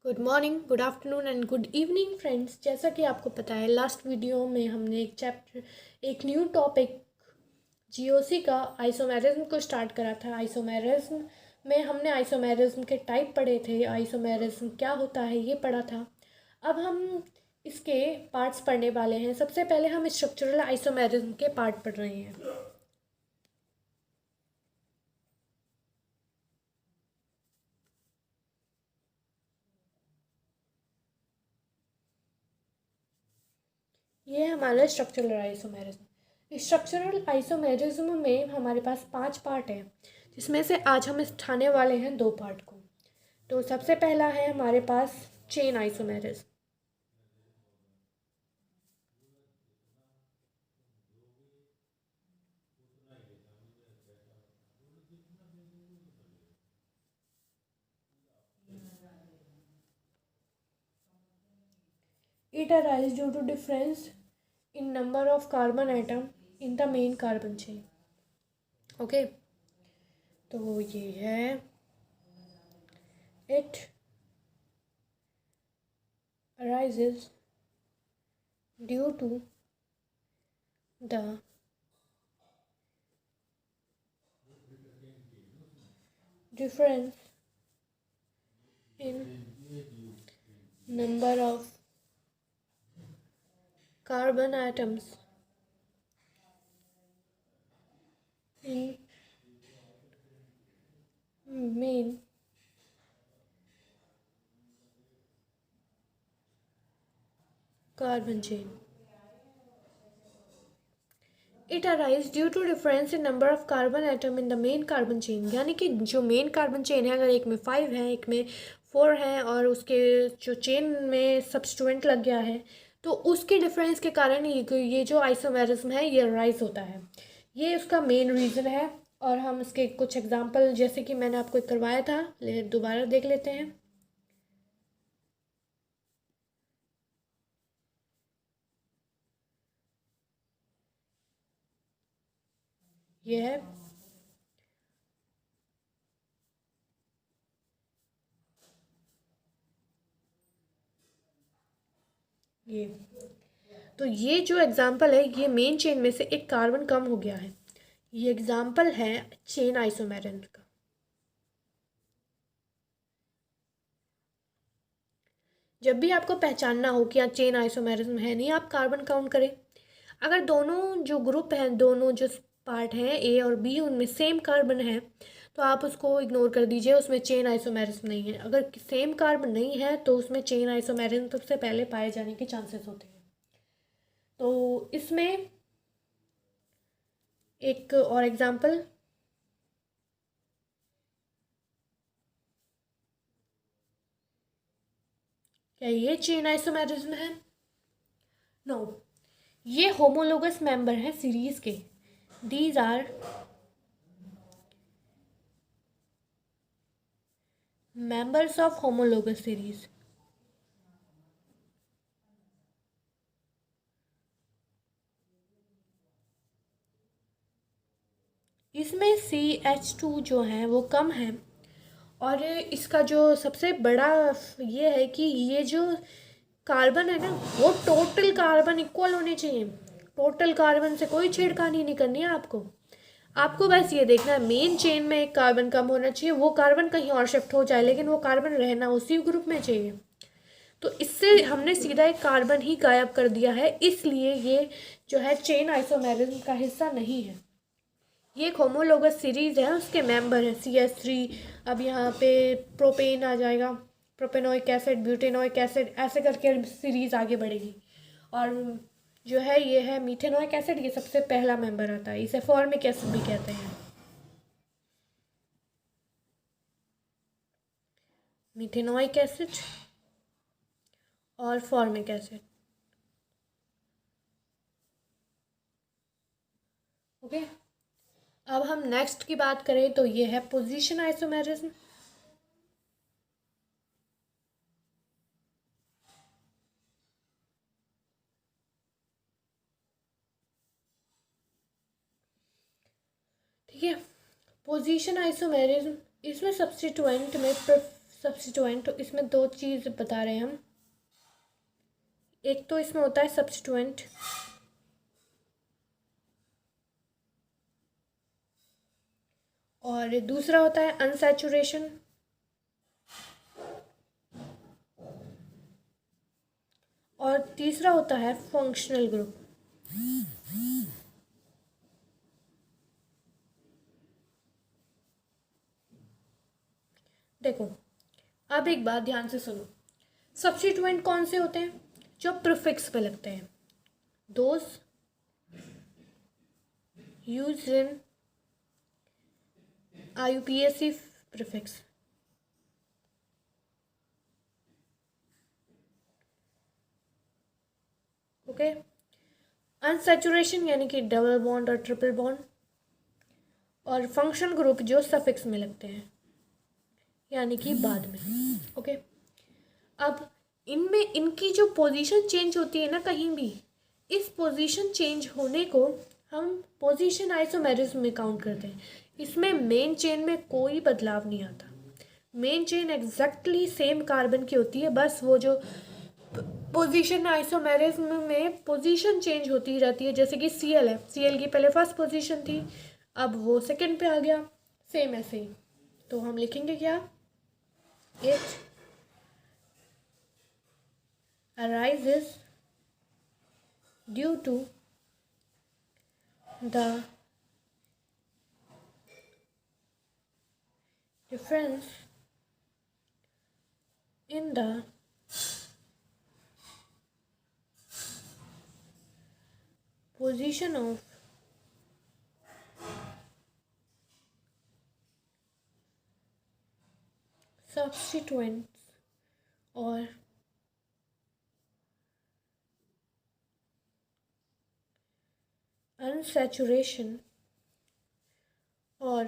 Good morning, good afternoon and good evening friends. जैसा कि आपको पता है, लास्ट वीडियो में हमने एक न्यू टॉपिक जीओसी का आइसोमेरिज्म को स्टार्ट करा था। आइसोमेरिज्म में हमने आइसोमेरिज्म के टाइप पढ़े थे, आइसोमेरिज्म क्या होता है ये पढ़ा था। अब हम इसके पार्ट्स पढ़ने वाले हैं। सबसे पहले हम स्ट्रक्चरल आइसोमेरिज्म के पार्ट पढ़ रहे हैं। ये है हमारा स्ट्रक्चरल आइसोमेरिज्म। स्ट्रक्चरल आइसोमेरिज्म में हमारे पास 5 पार्ट हैं, जिसमें से आज हम उठाने वाले हैं 2 पार्ट को। तो सबसे पहला है हमारे पास chain isomerism. It arises due to difference in number of carbon atom in the main carbon chain. Okay, तो ये है it arises due to the difference in number of carbon atoms in main carbon chain. It arises due to difference in number of carbon atom in the main carbon chain। यानी कि जो main carbon chain है, अगर एक में 5 है, एक में 4 है और उसके जो चेन में सब्स्टिट्यूएंट लग गया है, तो उसके डिफरेंस के कारण ये जो आइसोमेरिज्म है ये राइज होता है। ये उसका मेन रीज़न है। और हम इसके कुछ एग्जांपल, जैसे कि मैंने आपको करवाया था, दोबारा देख लेते हैं। ये है ये तो ये जो एग्जांपल है, ये मेन चेन में से एक कार्बन कम हो गया है। ये एग्जांपल है चेन आइसोमेरिज्म का। जब भी आपको पहचानना हो कि चेन आइसोमेरिज्म है नहीं, आप कार्बन काउंट करें। अगर दोनों जो ग्रुप हैं, दोनों जो पार्ट हैं ए और बी, उनमें सेम कार्बन है तो आप उसको इग्नोर कर दीजिए, उसमें चेन आइसोमेरिज्म नहीं है। अगर सेम कार्बन नहीं है तो उसमें चेन आइसोमेरिज्म सबसे पहले पाए जाने के चांसेस होते हैं। तो इसमें एक और एग्जांपल, क्या ये चेन आइसोमेरिज्म है? नो, ये होमोलोगस मेंबर हैं सीरीज के। These are members of homologous series. इसमें CH2 जो है वो कम है। और इसका जो सबसे बड़ा ये है कि ये जो कार्बन है ना, वो टोटल कार्बन इक्वल होने चाहिए। टोटल कार्बन से कोई छेड़खानी नहीं करनी है आपको। आपको बस ये देखना है, मेन चेन में एक कार्बन कम होना चाहिए, वो कार्बन कहीं और शिफ्ट हो जाए लेकिन वो कार्बन रहना उसी ग्रुप में चाहिए। तो इससे हमने सीधा एक कार्बन ही गायब कर दिया है, इसलिए ये जो है चेन आइसोमेरिज्म का हिस्सा नहीं है। ये एक होमोलोगस सीरीज है, उसके मेंबर है CH3। अब यहाँ पे प्रोपेन आ जाएगा, प्रोपेनोइक एसिड, ब्यूटेनोइक एसिड, ऐसे करके सीरीज आगे बढ़ेगी। और जो है ये है मीथेनोइक एसिड, ये सबसे पहला मेंबर आता है। इसे फॉर्मिक एसिड भी कहते हैं। मीथेनोइक एसिड और फॉर्मिक एसिड। ओके, अब हम नेक्स्ट की बात करें तो ये है पोजीशन आइसोमेरिज्म। ठीक है, पोजीशन आइसोमेरिज्म, इसमें सब्स्टिट्यूएंट में सब्स्टिट्यूएंट, तो इसमें दो चीज़ बता रहे हैं हम। एक तो इसमें होता है सब्स्टिट्यूएंट, और दूसरा होता है अनसैचुरेशन, और तीसरा होता है फंक्शनल ग्रुप। देखो, अब एक बात ध्यान से सुनो। सब्स्टिट्यूएंट कौन से होते हैं? जो प्रीफिक्स पे लगते हैं, those used in IUPAC prefix. Okay, unsaturation यानी कि डबल बॉन्ड और ट्रिपल बॉन्ड, और फंक्शन ग्रुप जो सफिक्स में लगते हैं यानी कि बाद में। ओके, अब इनमें इनकी जो पोजीशन चेंज होती है ना कहीं भी, इस पोजीशन चेंज होने को हम पोजीशन आइसोमेरिज्म में काउंट करते हैं। इसमें मेन चेन में कोई बदलाव नहीं आता। Main chain exactly same carbon की होती है, बस वो जो पोजीशन आइसोमेरिज्म में पोजीशन चेंज होती रहती है। जैसे कि Cl है, Cl की पहले फर्स्ट पोजीशन थी, अब वो सेकंड पे आ गया, सेम ऐसे ही। तो हम लिखेंगे क्या? It arises due to the difference in the position of substituents or unsaturation और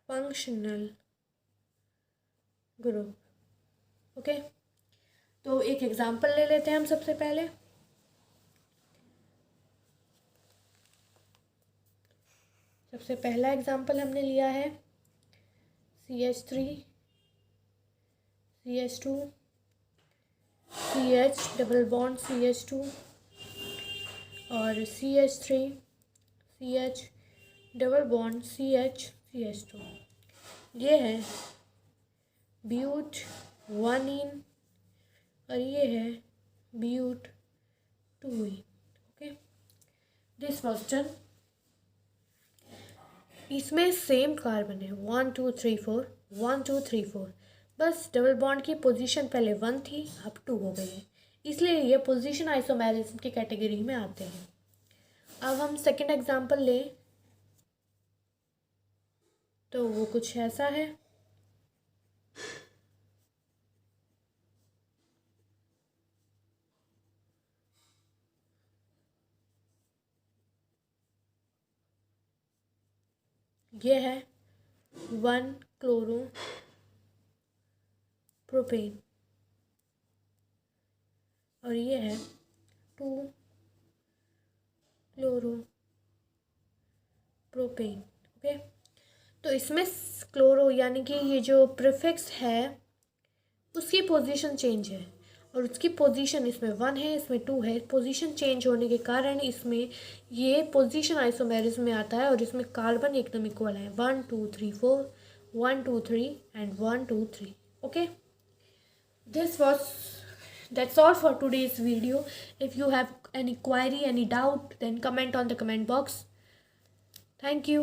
फंक्शनल ग्रुप। ओके, तो एक एग्जांपल ले लेते हैं हम सबसे पहले। सबसे पहला एग्जांपल हमने लिया है CH3 CH2 CH double bond CH2 और CH3 CH double bond CH2। ये है ब्यूट 1ene और ये है but 2ene। Okay, this was done. इसमें सेम कार्बन है 1 2 3 4 1 2 3 4, बस डबल बॉन्ड की पोजीशन पहले 1 थी, अब 2 हो गई है, इसलिए ये पोजीशन आइसोमेरिज्म की कैटेगरी में आते हैं। अब हम सेकंड एग्जांपल लें तो वो कुछ ऐसा है। ये है 1 क्लोरो प्रोपेन और ये है 2 क्लोरो प्रोपेन। ओके, तो इसमें क्लोरो यानी कि ये जो प्रीफिक्स है उसकी पोजीशन चेंज है, और उसकी पोजीशन इसमें 1 है, इसमें 2 है। पोजीशन चेंज होने के कारण इसमें ये पोजीशन आइसोमेरिज्म में आता है और इसमें कार्बन एकदम इक्वल है 1 2 3 4 1 2 3 and 1 2 3। Okay, that's all for today's video. If you have any query, any doubt, then comment on the comment box. Thank you.